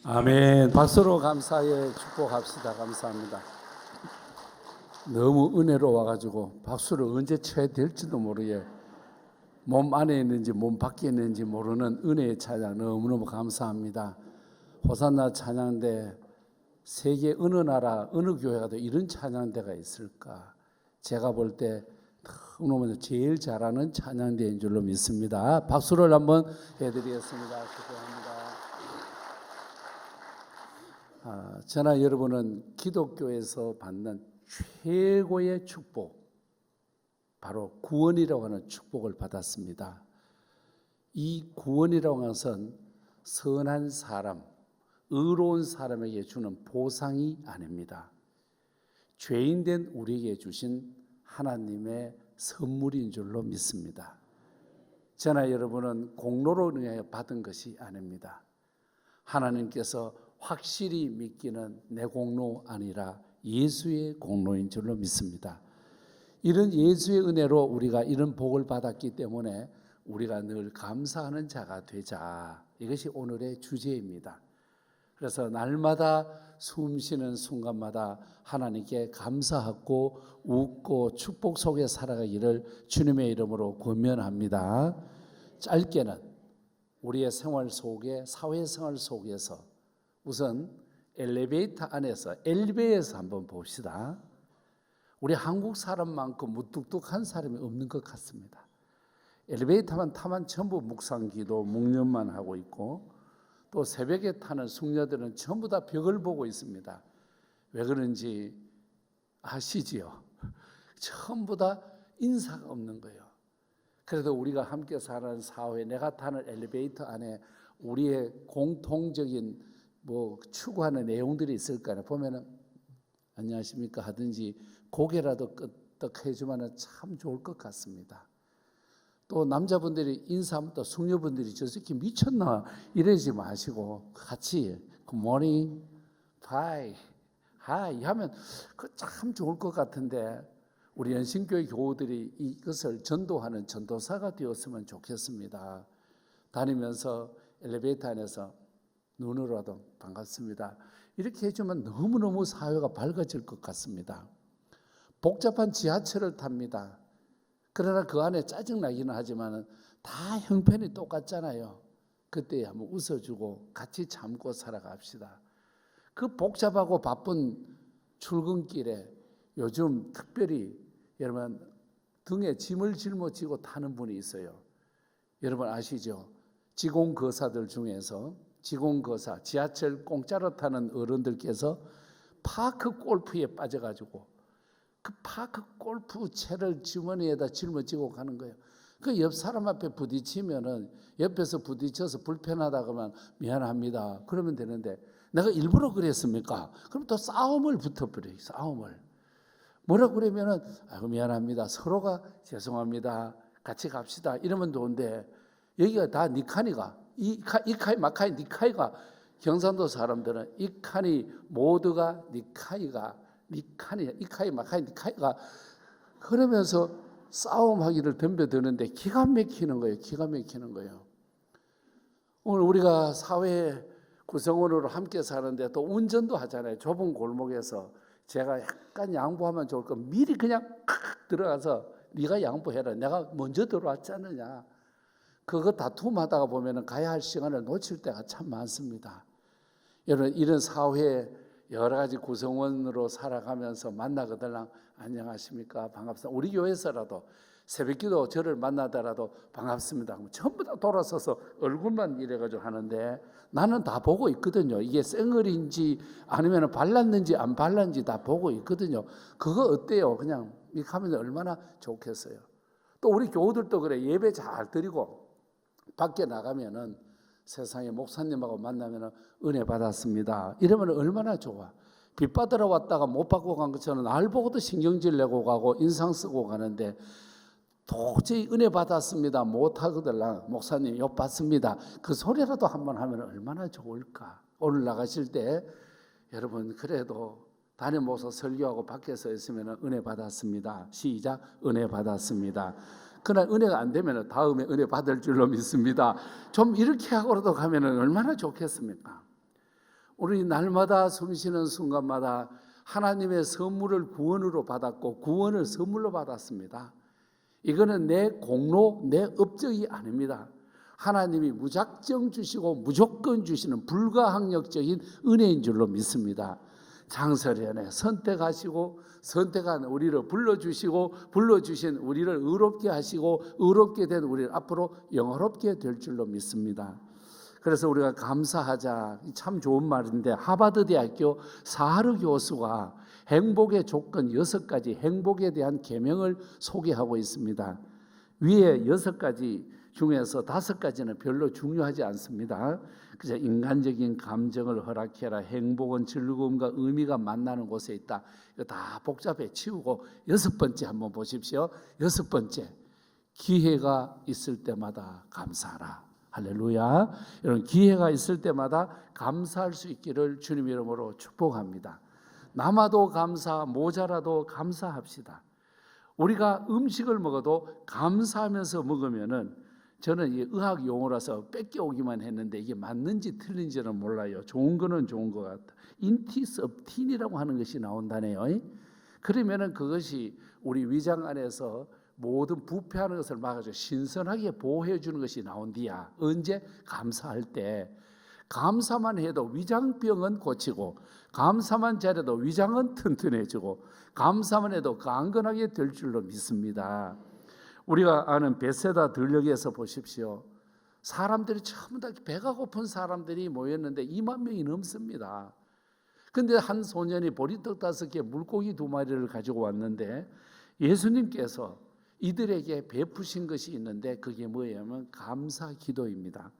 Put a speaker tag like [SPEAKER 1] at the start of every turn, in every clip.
[SPEAKER 1] 아멘. 박수로 감사의 축복합시다. 감사합니다. 너무 은혜로 와가지고 박수를 언제 쳐야 될지도 모르게 몸 안에 있는지 몸 밖에 있는지 모르는 은혜의 찬양 너무너무 감사합니다. 호산나 찬양대 세계 어느 나라 어느 교회가 또 이런 찬양대가 있을까? 제가 볼 때 너무너무 제일 잘하는 찬양대인 줄로 믿습니다. 박수를 한번 해드리겠습니다. 기도합니다. 저나 여러분은 기독교에서 받는 최고의 축복, 바로 구원이라고 하는 축복을 받았습니다. 이 구원이라고 하는 것은 선한 사람, 의로운 사람에게 주는 보상이 아닙니다. 죄인된 우리에게 주신 하나님의 선물인 줄로 믿습니다. 저나 여러분은 공로로 인하여 받은 것이 아닙니다. 하나님께서 확실히 믿기는 내 공로 아니라 예수의 공로인 줄로 믿습니다. 이런 예수의 은혜로 우리가 이런 복을 받았기 때문에 우리가 늘 감사하는 자가 되자. 이것이 오늘의 주제입니다. 그래서 날마다 숨 쉬는 순간마다 하나님께 감사하고 웃고 축복 속에 살아가기를 주님의 이름으로 권면합니다. 짧게는 우리의 생활 속에, 사회생활 속에서 우선 엘리베이터 안에서 엘베에서 한번 봅시다. 우리 한국 사람만큼 무뚝뚝한 사람이 없는 것 같습니다. 엘리베이터만 타면 전부 묵상기도 묵념만 하고 있고, 또 새벽에 타는 숙녀들은 전부 다 벽을 보고 있습니다. 왜 그런지 아시지요? 전부 다 인사가 없는 거예요. 그래도 우리가 함께 사는 사회, 내가 타는 엘리베이터 안에 우리의 공통적인 추구하는 내용들이 있을 거예요. 보면은 안녕하십니까 하든지 고개라도 끄덕 해주면 참 좋을 것 같습니다. 또 남자분들이 인사하면 또 숙녀분들이 저 새끼 미쳤나 이러지 마시고 같이 굿모닝, 바이, 하이 하면 참 좋을 것 같은데, 우리 연신교회 교우들이 이것을 전도하는 전도사가 되었으면 좋겠습니다. 다니면서 엘리베이터 안에서 눈으로라도 반갑습니다 이렇게 해주면 너무너무 사회가 밝아질 것 같습니다. 복잡한 지하철을 탑니다. 그러나 그 안에 짜증나기는 하지만 다 형편이 똑같잖아요. 그때 한번 웃어주고 같이 참고 살아갑시다. 그 복잡하고 바쁜 출근길에 요즘 특별히 여러분 등에 짐을 짊어지고 타는 분이 있어요. 여러분 아시죠? 직원거사들 중에서 직원거사, 지하철 공짜로 타는 어른들께서 파크 골프에 빠져가지고 그 파크 골프 채를 주머니에다 짊어지고 가는 거예요. 그 옆 사람 앞에 부딪히면은 옆에서 부딪혀서 불편하다 그러면 미안합니다 그러면 되는데, 내가 일부러 그랬습니까? 그럼 또 싸움을 붙어버려요. 싸움을 뭐라 그러면은 아이고 미안합니다, 서로가 죄송합니다, 같이 갑시다 이러면 좋은데, 여기가 다 니카니가 이카이 마카이 니카이가, 경상도 사람들은 이카니 모두가 니카이가 니카니 이카이 마카이 니카이가 그러면서 싸움하기를 덤벼드는데 기가 막히는 거예요. 기가 막히는 거예요. 오늘 우리가 사회 구성원으로 함께 사는데 또 운전도 하잖아요. 좁은 골목에서 제가 약간 양보하면 좋을 거 미리 그냥 들어가서 네가 양보해라, 내가 먼저 들어왔지 않느냐, 그거 다툼하다가 보면 가야 할 시간을 놓칠 때가 참 많습니다. 여러분 이런 사회 여러 가지 구성원으로 살아가면서 만나거들랑 안녕하십니까 반갑습니다, 우리 교회에서라도 새벽기도 저를 만나더라도 반갑습니다 전부 다 돌아서서 얼굴만 이래가지고 하는데, 나는 다 보고 있거든요. 이게 쌩얼인지 아니면 발랐는지 안 발랐는지 다 보고 있거든요. 그거 어때요? 그냥 이렇게 하면 얼마나 좋겠어요. 또 우리 교우들도 그래, 예배 잘 드리고 밖에 나가면은 세상에 목사님하고 만나면 은혜 받았습니다 이러면 얼마나 좋아. 빚 받으러 왔다가 못 받고 간 것처럼 날 보고도 신경질 내고 가고 인상 쓰고 가는데, 도저히 은혜 받았습니다 못하거들랑 목사님 욕 받습니다 그 소리라도 한번 하면 얼마나 좋을까. 오늘 나가실 때 여러분 그래도 담임 목사 설교하고 밖에서 있으면 은혜 받았습니다, 시작, 은혜 받았습니다. 그러나 은혜가 안 되면 다음에 은혜 받을 줄로 믿습니다. 좀 이렇게 하고라도 가면 얼마나 좋겠습니까? 우리 날마다 숨쉬는 순간마다 하나님의 선물을 구원으로 받았고 구원을 선물로 받았습니다. 이거는 내 공로, 내 업적이 아닙니다. 하나님이 무작정 주시고 무조건 주시는 불가항력적인 은혜인 줄로 믿습니다. 장서련에 선택하시고 선택한 우리를 불러주시고 불러주신 우리를 의롭게 하시고 의롭게 된 우리를 앞으로 영화롭게 될 줄로 믿습니다. 그래서 우리가 감사하자, 참 좋은 말인데 하버드 대학교 사하르 교수가 행복의 조건 6가지 행복에 대한 계명을 소개하고 있습니다. 위에 6가지 중에서 5가지는 별로 중요하지 않습니다. 그저 인간적인 감정을 허락해라, 행복은 즐거움과 의미가 만나는 곳에 있다. 이거 다 복잡해 치우고 6번째 한번 보십시오. 6번째, 기회가 있을 때마다 감사하라. 할렐루야. 여러분, 기회가 있을 때마다 감사할 수 있기를 주님 이름으로 축복합니다. 남아도 감사, 모자라도 감사합시다. 우리가 음식을 먹어도 감사하면서 먹으면은, 저는 이 의학 용어라서 뺏겨오기만 했는데 이게 맞는지 틀린지는 몰라요. 좋은 거는 좋은 것 같다. 인티섭틴이라고 하는 것이 나온다네요. 그러면은 그것이 우리 위장 안에서 모든 부패하는 것을 막아줘 신선하게 보호해 주는 것이 나온디야. 언제? 감사할 때. 감사만 해도 위장병은 고치고, 감사만 잘해도 위장은 튼튼해지고, 감사만 해도 강건하게 될 줄로 믿습니다. 우리가 아는 베세다 들녘에서 보십시오. 사람들이 전부 다 배가 고픈 사람들이 모였는데 2만 명이 넘습니다. 그런데 한 소년이 보리떡 5개, 물고기 2마리를 가지고 왔는데 예수님께서 이들에게 베푸신 것이 있는데 그게 뭐냐면 감사 기도입니다.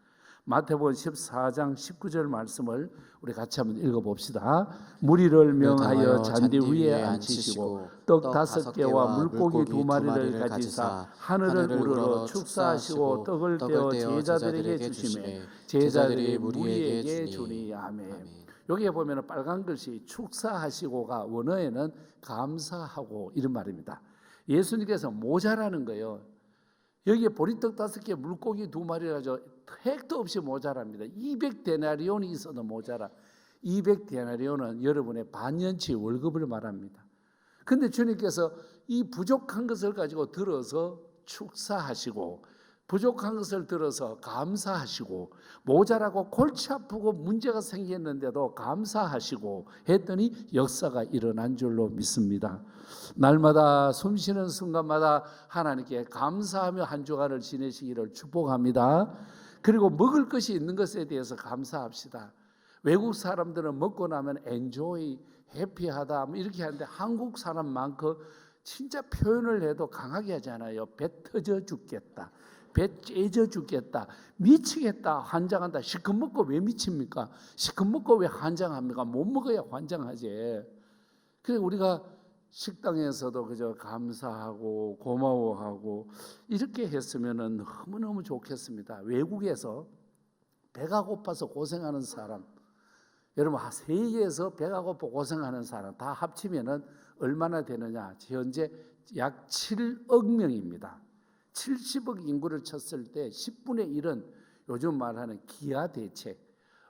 [SPEAKER 1] 마태복음 14장 19절 말씀을 우리 같이 한번 읽어봅시다. 무리를 명하여 잔디 위에 앉히시고 떡 5개와 물고기 2마리를 가지사 하늘을 우러러 축사하시고 떡을 떼어 제자들에게 주시매 제자들이 무리에게 주니. 아멘. 여기에 보면 빨간 글씨 축사하시고가 원어에는 감사하고 이런 말입니다. 예수님께서 모자라는 거예요. 여기에 보리떡 5개, 물고기 2마리 가지고 택도 없이 모자랍니다. 200데나리온이 있어도 모자라. 200데나리온은 여러분의 반년치 월급을 말합니다. 그런데 주님께서 이 부족한 것을 가지고 들어서 축사하시고, 부족한 것을 들어서 감사하시고, 모자라고 골치 아프고 문제가 생겼는데도 감사하시고 했더니 역사가 일어난 줄로 믿습니다. 날마다 숨쉬는 순간마다 하나님께 감사하며 한 주간을 지내시기를 축복합니다. 그리고 먹을 것이 있는 것에 대해서 감사합시다. 외국 사람들은 먹고 나면 enjoy, 해피하다 이렇게 하는데 한국 사람만큼 진짜 표현을 해도 강하게 하잖아요. 배 터져 죽겠다, 배 째져 죽겠다, 미치겠다, 환장한다. 시큼 먹고 왜 미칩니까? 시큼 먹고 왜 환장합니까? 못 먹어야 환장하지. 그래서 우리가 식당에서도 그저 감사하고 고마워하고 이렇게 했으면 너무너무 좋겠습니다. 외국에서 배가 고파서 고생하는 사람, 여러분 세계에서 배가 고파 고생하는 사람 다 합치면 얼마나 되느냐? 현재 약 7억 명입니다. 70억 인구를 쳤을 때 10분의 1은 요즘 말하는 기아대책,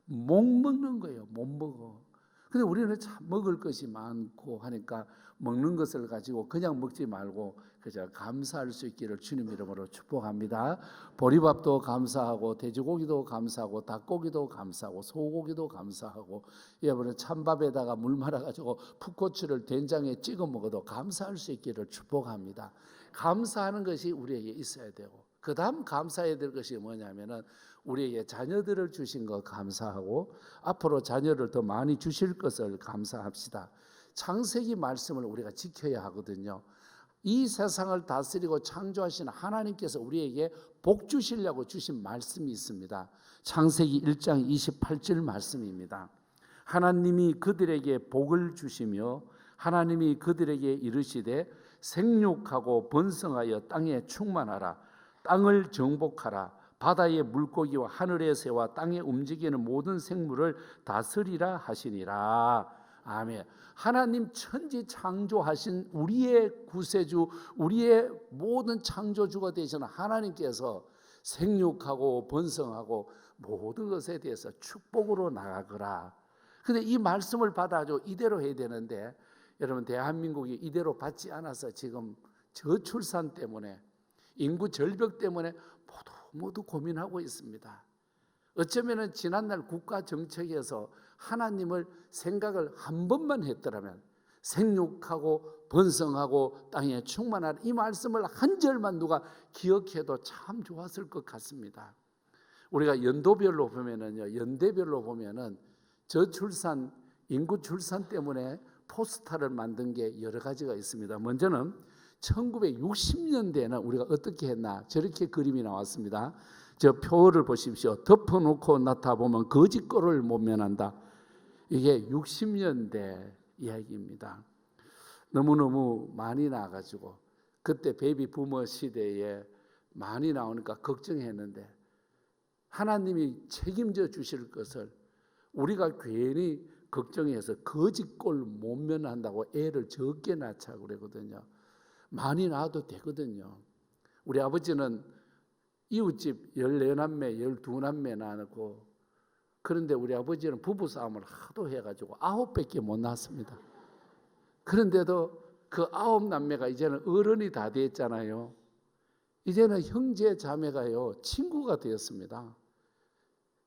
[SPEAKER 1] 못 먹는 거예요. 못 먹어. 근데 우리는 참 먹을 것이 많고 하니까 먹는 것을 가지고 그냥 먹지 말고 그저 감사할 수 있기를 주님 이름으로 축복합니다. 보리밥도 감사하고 돼지고기도 감사하고 닭고기도 감사하고 소고기도 감사하고, 여러분은 찬밥에다가 물 말아가지고 풋고추를 된장에 찍어 먹어도 감사할 수 있기를 축복합니다. 감사하는 것이 우리에게 있어야 되고, 그 다음 감사해야 될 것이 뭐냐면은 우리에게 자녀들을 주신 것 감사하고 앞으로 자녀를 더 많이 주실 것을 감사합시다. 창세기 말씀을 우리가 지켜야 하거든요. 이 세상을 다스리고 창조하신 하나님께서 우리에게 복 주시려고 주신 말씀이 있습니다. 창세기 1장 28절 말씀입니다. 하나님이 그들에게 복을 주시며 하나님이 그들에게 이르시되 생육하고 번성하여 땅에 충만하라, 땅을 정복하라, 바다의 물고기와 하늘의 새와 땅에 움직이는 모든 생물을 다스리라 하시니라. 아멘. 하나님 천지 창조하신 우리의 구세주, 우리의 모든 창조주가 되시는 하나님께서 생육하고 번성하고 모든 것에 대해서 축복으로 나아가라. 근데 이 말씀을 받아가지고 이대로 해야 되는데 여러분 대한민국이 이대로 받지 않아서 지금 저출산 때문에 인구 절벽 때문에 모두 고민하고 있습니다. 어쩌면 지난날 국가 정책에서 하나님을 생각을 한 번만 했더라면 생육하고 번성하고 땅에 충만하라 이 말씀을 한 절만 누가 기억해도 참 좋았을 것 같습니다. 우리가 연도별로 보면은요, 연대별로 보면은 저출산, 인구 출산 때문에 포스터를 만든 게 여러 가지가 있습니다. 먼저는 1960년대에는 우리가 어떻게 했나 저렇게 그림이 나왔습니다. 저 표를 보십시오. 덮어놓고 나타보면 거짓골을 못 면한다. 이게 60년대 이야기입니다. 너무너무 많이 나와가지고 그때 베이비 부머 시대에 많이 나오니까 걱정했는데 하나님이 책임져 주실 것을 우리가 괜히 걱정해서 거짓골 못 면한다고 애를 적게 낳자 그러거든요. 많이 낳아도 되거든요. 우리 아버지는 이웃집 14남매 12남매 낳고 그런데 우리 아버지는 부부싸움을 하도 해가지고 9밖에 못 낳았습니다. 그런데도 그 9남매가 이제는 어른이 다 됐잖아요. 이제는 형제 자매가요 친구가 되었습니다.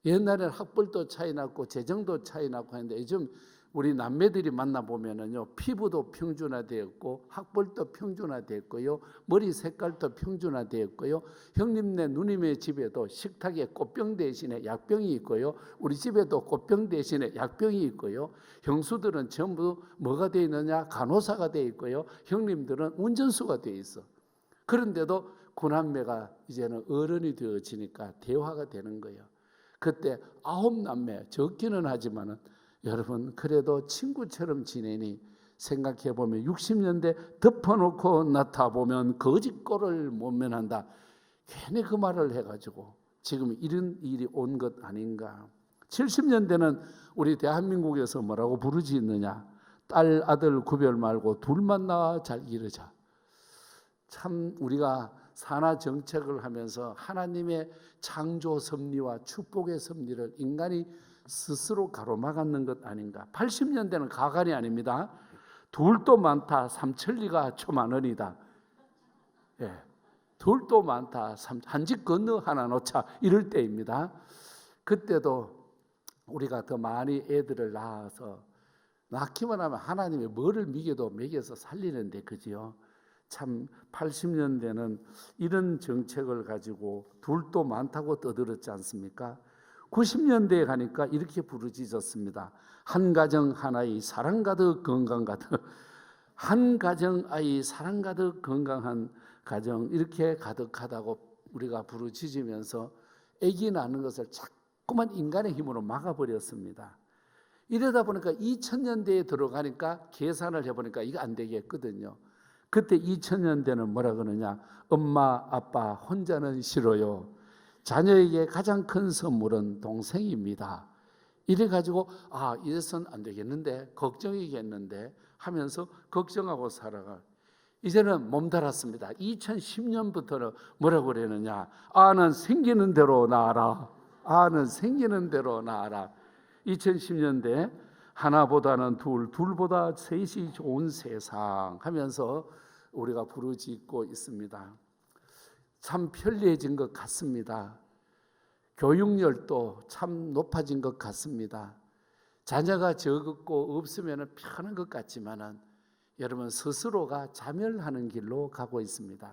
[SPEAKER 1] 옛날에는 학벌도 차이 났고 재정도 차이 났고 했는데 요즘 우리 남매들이 만나보면은요 피부도 평준화되었고 학벌도 평준화되었고요 머리 색깔도 평준화되었고요 형님네 누님의 집에도 식탁에 꽃병 대신에 약병이 있고요 우리 집에도 꽃병 대신에 약병이 있고요 형수들은 전부 뭐가 되어 있느냐 간호사가 되어 있고요 형님들은 운전수가 되어 있어. 그런데도 구남매가 이제는 어른이 되어지니까 대화가 되는 거예요. 그때 9남매 적기는 하지만은 여러분 그래도 친구처럼 지내니 생각해보면 60년대 덮어놓고 나타보면 거짓골을 못 면한다. 괜히 그 말을 해가지고 지금 이런 일이 온 것 아닌가. 70년대는 우리 대한민국에서 뭐라고 부르짖느냐. 딸 아들 구별 말고 둘만 낳아 잘 기르자. 참 우리가 산하 정책을 하면서 하나님의 창조 섭리와 축복의 섭리를 인간이 스스로 가로막았는 것 아닌가. 80년대는 가관이 아닙니다. 둘도 많다 삼천리가 초만원이다. 예, 둘도 많다 한 집 건너 하나 놓자 이럴 때입니다. 그때도 우리가 더 많이 애들을 낳아서 낳기만 하면 하나님이 뭐를 미겨도 먹여서 살리는데 그지요. 참 80년대는 이런 정책을 가지고 둘도 많다고 떠들었지 않습니까? 90년대에 가니까 이렇게 부르짖었습니다. 한 가정 하나의 사랑 가득 건강 가득 한 가정 아이 사랑 가득 건강한 가정 이렇게 가득하다고 우리가 부르짖으면서 아기 낳는 것을 자꾸만 인간의 힘으로 막아버렸습니다. 이러다 보니까 2000년대에 들어가니까 계산을 해보니까 이거 안 되겠거든요. 그때 2000년대는 뭐라 그러냐. 엄마 아빠 혼자는 싫어요. 자녀에게 가장 큰 선물은 동생입니다. 이래가지고 이래서는 안 되겠는데 걱정이겠는데 하면서 걱정하고 살아가. 이제는 몸달았습니다. 2010년부터는 뭐라고 그러느냐. 아는 생기는 대로 낳아라. 아는 생기는 대로 낳아라. 2010년대 하나보다는 둘, 둘보다 셋이 좋은 세상 하면서 우리가 부르짖고 있습니다. 참 편리해진 것 같습니다. 교육열도 참 높아진 것 같습니다. 자녀가 적고 없으면 편한 것 같지만은 여러분 스스로가 자멸하는 길로 가고 있습니다.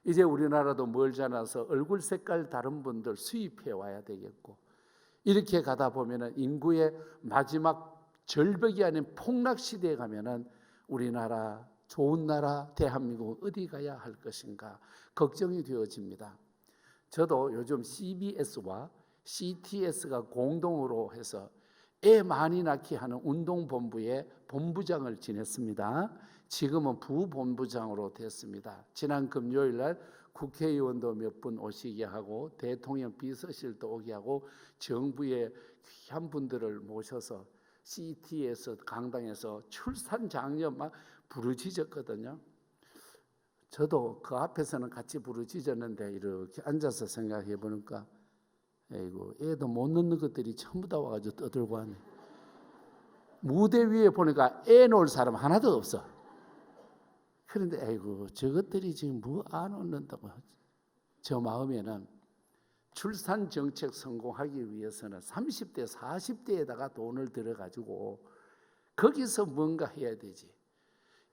[SPEAKER 1] 이제 우리나라도 멀지 않아서 얼굴 색깔 다른 분들 수입해 와야 되겠고 이렇게 가다 보면은 인구의 마지막 절벽이 아닌 폭락 시대에 가면은 우리나라 좋은 나라 대한민국 어디 가야 할 것인가 걱정이 되어집니다. 저도 요즘 CBS와 CTS가 공동으로 해서 애 많이 낳기 하는 운동본부의 본부장을 지냈습니다. 지금은 부본부장으로 됐습니다. 지난 금요일 날 국회의원도 몇 분 오시게 하고 대통령 비서실도 오게 하고 정부의 귀한 분들을 모셔서 CTS 강당에서 출산 장려 막 부르짖었거든요. 저도 그 앞에서는 같이 부르짖었는데 이렇게 앉아서 생각해 보니까 아이고 애도 못 낳는 것들이 전부 다 와가지고 떠들고 하네. 무대 위에 보니까 애 놓을 사람 하나도 없어. 그런데 아이고 저것들이 지금 뭐 안 얻는다고. 저 마음에는 출산 정책 성공하기 위해서는 30대 40대에다가 돈을 들어가지고 거기서 뭔가 해야 되지.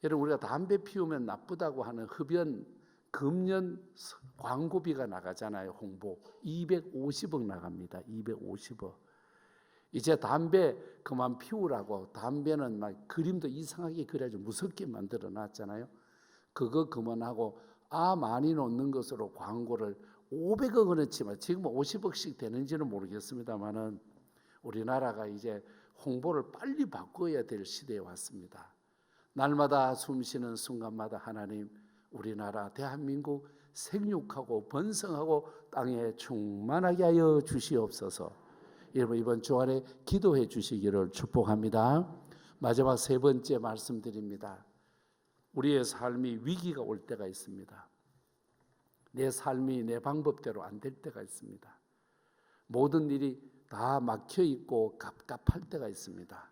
[SPEAKER 1] 여러분 우리가 담배 피우면 나쁘다고 하는 흡연 금연 광고비가 나가잖아요. 홍보 250억 나갑니다. 250억. 이제 담배 그만 피우라고 담배는 막 그림도 이상하게 그려가지고 무섭게 만들어 놨잖아요. 그거 그만하고 많이 놓는 것으로 광고를 500억 원어치만 지금 50억씩 되는지는 모르겠습니다만은 우리나라가 이제 홍보를 빨리 바꿔야 될 시대에 왔습니다. 날마다 숨쉬는 순간마다 하나님 우리나라 대한민국 생육하고 번성하고 땅에 충만하게 하여 주시옵소서. 여러분 이번 주안에 기도해 주시기를 축복합니다. 마지막 세 번째 말씀드립니다. 우리의 삶이 위기가 올 때가 있습니다. 내 삶이 내 방법대로 안 될 때가 있습니다. 모든 일이 다 막혀 있고 갑갑할 때가 있습니다.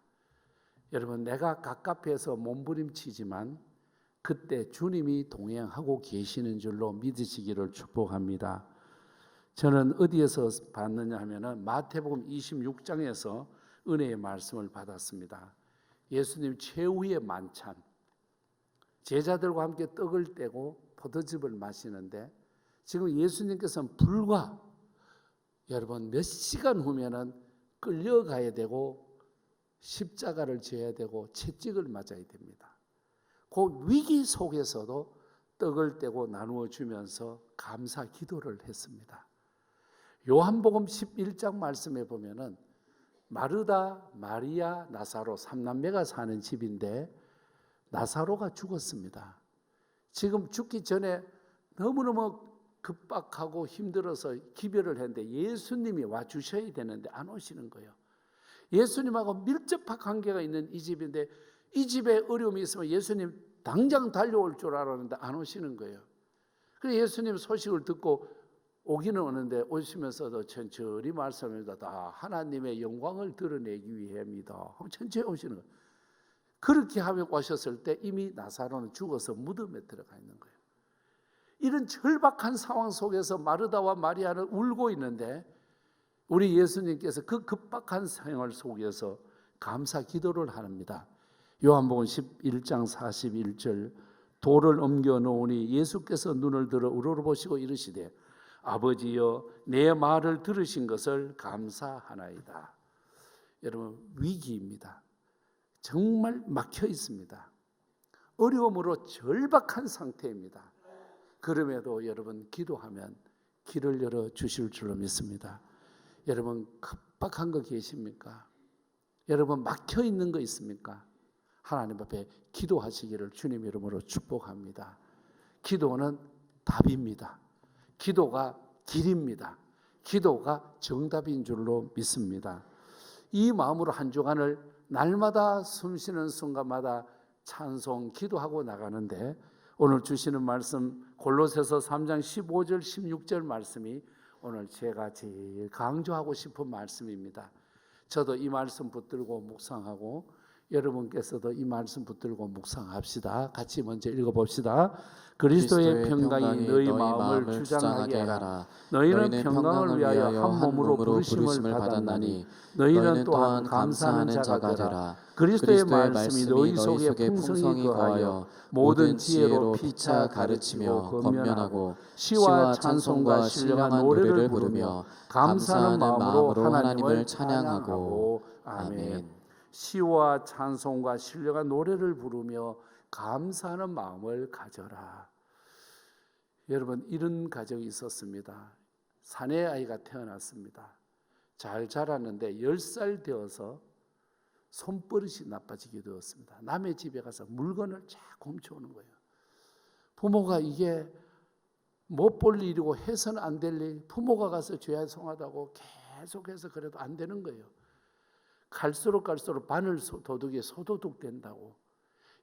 [SPEAKER 1] 여러분 내가 갑갑해서 몸부림치지만 그때 주님이 동행하고 계시는 줄로 믿으시기를 축복합니다. 저는 어디에서 봤느냐 하면은 마태복음 26장에서 은혜의 말씀을 받았습니다. 예수님 최후의 만찬, 제자들과 함께 떡을 떼고 포도즙을 마시는데 지금 예수님께서는 불과 여러분 몇 시간 후면은 끌려가야 되고 십자가를 져야 되고 채찍을 맞아야 됩니다. 그 위기 속에서도 떡을 떼고 나누어 주면서 감사 기도를 했습니다. 요한복음 11장 말씀에 보면은 마르다, 마리아, 나사로 3남매가 사는 집인데 나사로가 죽었습니다. 지금 죽기 전에 너무너무 급박하고 힘들어서 기별을 했는데 예수님이 와 주셔야 되는데 안 오시는 거예요. 예수님하고 밀접한 관계가 있는 이 집인데 이 집에 어려움이 있으면 예수님 당장 달려올 줄 알았는데 안 오시는 거예요. 그래서 예수님 소식을 듣고 오기는 오는데 오시면서도 천천히 말씀합니다. 다 하나님의 영광을 드러내기 위해입니다. 천천히 오시는 거예요. 그렇게 하며 오셨을 때 이미 나사로는 죽어서 무덤에 들어가 있는 거예요. 이런 절박한 상황 속에서 마르다와 마리아는 울고 있는데 우리 예수님께서 그 급박한 생활 속에서 감사 기도를 합니다. 요한복음 11장 41절 돌을 옮겨 놓으니 예수께서 눈을 들어 우러러보시고 이르시되 아버지여 내 말을 들으신 것을 감사하나이다. 여러분 위기입니다. 정말 막혀 있습니다. 어려움으로 절박한 상태입니다. 그럼에도 여러분 기도하면 길을 열어 주실 줄로 믿습니다. 여러분 급박한 거 계십니까? 여러분 막혀 있는 거 있습니까? 하나님 앞에 기도하시기를 주님 이름으로 축복합니다. 기도는 답입니다. 기도가 길입니다. 기도가 정답인 줄로 믿습니다. 이 마음으로 한 주간을 날마다 숨쉬는 순간마다 찬송 기도하고 나가는데 오늘 주시는 말씀 골로새서 3장 15절 16절 말씀이 오늘 제가 제일 강조하고 싶은 말씀입니다. 저도 이 말씀 붙들고 묵상하고 여러분께서도 이 말씀 붙들고 묵상합시다. 같이 먼저 읽어봅시다. 그리스도의 평강이 너희 마음을 주장하게 하라. 너희는 평강을 위하여 한 몸으로 부르심을 받았나니 너희는 또한 감사하는 자가 되라. 그리스도의 말씀이 너희 속에 풍성히 거하여 모든 지혜로 피차 가르치며 권면하고 시와 찬송과 신령한 노래를 부르며 감사하는 마음으로 하나님을 찬양하고 아멘. 시와 찬송과 신령한 노래를 부르며 감사하는 마음을 가져라. 여러분 이런 가정이 있었습니다. 사내 아이가 태어났습니다. 잘 자랐는데 10살 되어서 손버릇이 나빠지게 되었습니다. 남의 집에 가서 물건을 쫙 훔쳐오는 거예요. 부모가 이게 못 볼 일이고 해서는 안 될 일, 부모가 가서 죄송하다고 계속해서 그래도 안 되는 거예요. 갈수록 바늘 도둑이 소도둑 된다고.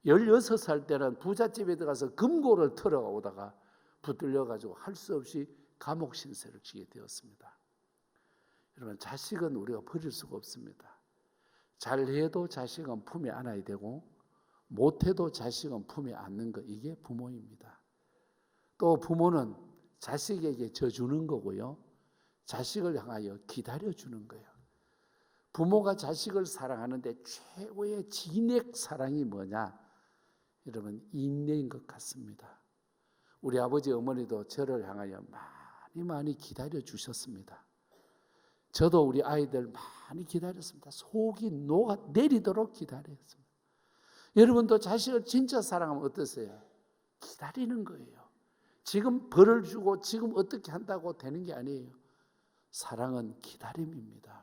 [SPEAKER 1] 16살 때는 부잣집에 들어가서 금고를 털어오다가 붙들려가지고 할 수 없이 감옥 신세를 지게 되었습니다. 여러분 자식은 우리가 버릴 수가 없습니다. 잘해도 자식은 품에 안아야 되고 못해도 자식은 품에 안는 거, 이게 부모입니다. 또 부모는 자식에게 져주는 거고요, 자식을 향하여 기다려주는 거예요. 부모가 자식을 사랑하는데 최고의 진액 사랑이 뭐냐? 여러분, 인내인 것 같습니다. 우리 아버지 어머니도 저를 향하여 많이 기다려 주셨습니다. 저도 우리 아이들 많이 기다렸습니다. 속이 녹아 내리도록 기다렸습니다. 여러분도 자식을 진짜 사랑하면 어떠세요? 기다리는 거예요. 지금 벌을 주고 지금 어떻게 한다고 되는 게 아니에요. 사랑은 기다림입니다.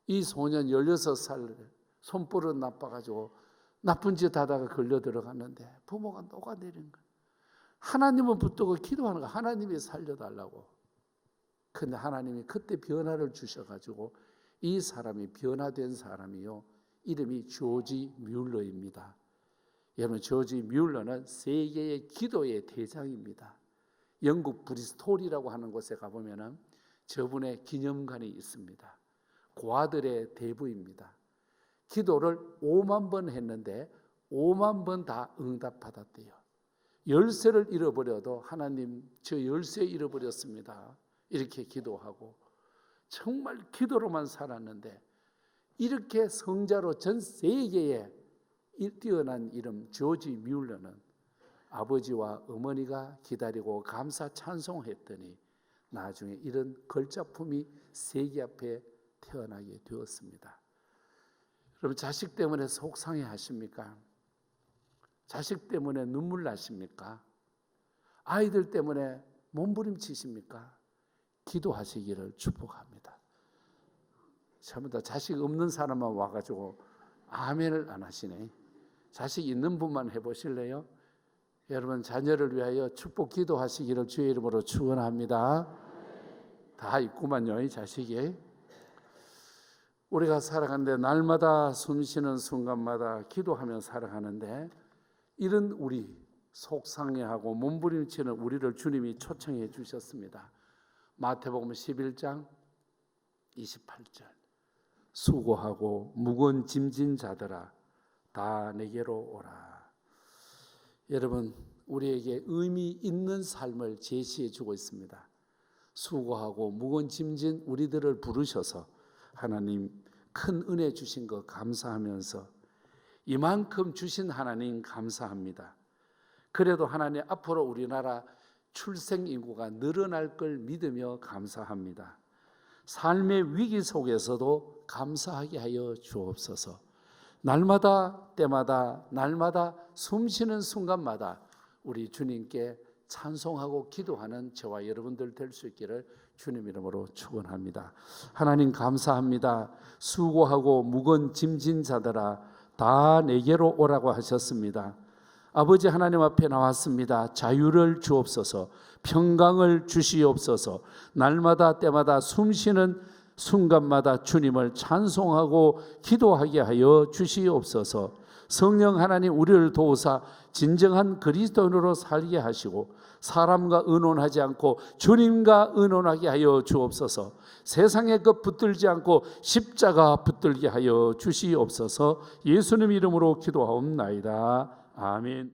[SPEAKER 1] 이 소년 16살 손버릇 나빠가지고 나쁜 짓 하다가 걸려 들어갔는데 부모가 녹아내린 거예요. 하나님은 붙들고 기도하는 거예요. 하나님이 살려달라고. 근데 하나님이 그때 변화를 주셔가지고 이 사람이 변화된 사람이요, 이름이 조지 뮬러입니다. 여러분, 조지 뮬러는 세계의 기도의 대장입니다. 영국 브리스톨이라고 하는 곳에 가보면 저분의 기념관이 있습니다. 고아들의 대부입니다. 기도를 5만 번 했는데 5만 번 다 응답받았대요. 열쇠를 잃어버려도 하나님, 저 열쇠 잃어버렸습니다, 이렇게 기도하고 정말 기도로만 살았는데, 이렇게 성자로 전 세계에 뛰어난 이름 조지 뮬러는 아버지와 어머니가 기다리고 감사 찬송했더니 나중에 이런 걸작품이 세계 앞에 태어나게 되었습니다. 여러분, 자식 때문에 속상해 하십니까? 자식 때문에 눈물 나십니까? 아이들 때문에 몸부림치십니까? 기도하시기를 축복합니다. 전부 다 자식 없는 사람만 와가지고 아멘을 안 하시네. 자식 있는 분만 해보실래요? 여러분, 자녀를 위하여 축복 기도하시기를 주의 이름으로 축원합니다. 다 있구만요, 이 자식이. 우리가 살아가는데 날마다 숨쉬는 순간마다 기도하며 살아가는데, 이런 우리 속상해하고 몸부림치는 우리를 주님이 초청해 주셨습니다. 마태복음 11장 28절, 수고하고 무거운 짐진 자들아 다 내게로 오라. 여러분, 우리에게 의미 있는 삶을 제시해 주고 있습니다. 수고하고 무거운 짐진 우리들을 부르셔서 하나님 큰 은혜 주신 거 감사하면서, 이만큼 주신 하나님 감사합니다. 그래도 하나님, 앞으로 우리나라 출생 인구가 늘어날 걸 믿으며 감사합니다. 삶의 위기 속에서도 감사하게 하여 주옵소서. 날마다 때마다 날마다 숨쉬는 순간마다 우리 주님께 찬송하고 기도하는 저와 여러분들 될 수 있기를 주님 이름으로 축원합니다. 하나님 감사합니다. 수고하고 무거운 짐진 자들아 다 내게로 오라고 하셨습니다. 아버지 하나님 앞에 나왔습니다. 자유를 주옵소서, 평강을 주시옵소서. 날마다 때마다 숨쉬는 순간마다 주님을 찬송하고 기도하게 하여 주시옵소서. 성령 하나님, 우리를 도우사 진정한 그리스도인으로 살게 하시고 사람과 의논하지 않고 주님과 의논하게 하여 주옵소서. 세상의 것 붙들지 않고 십자가 붙들게 하여 주시옵소서. 예수님 이름으로 기도하옵나이다. 아멘.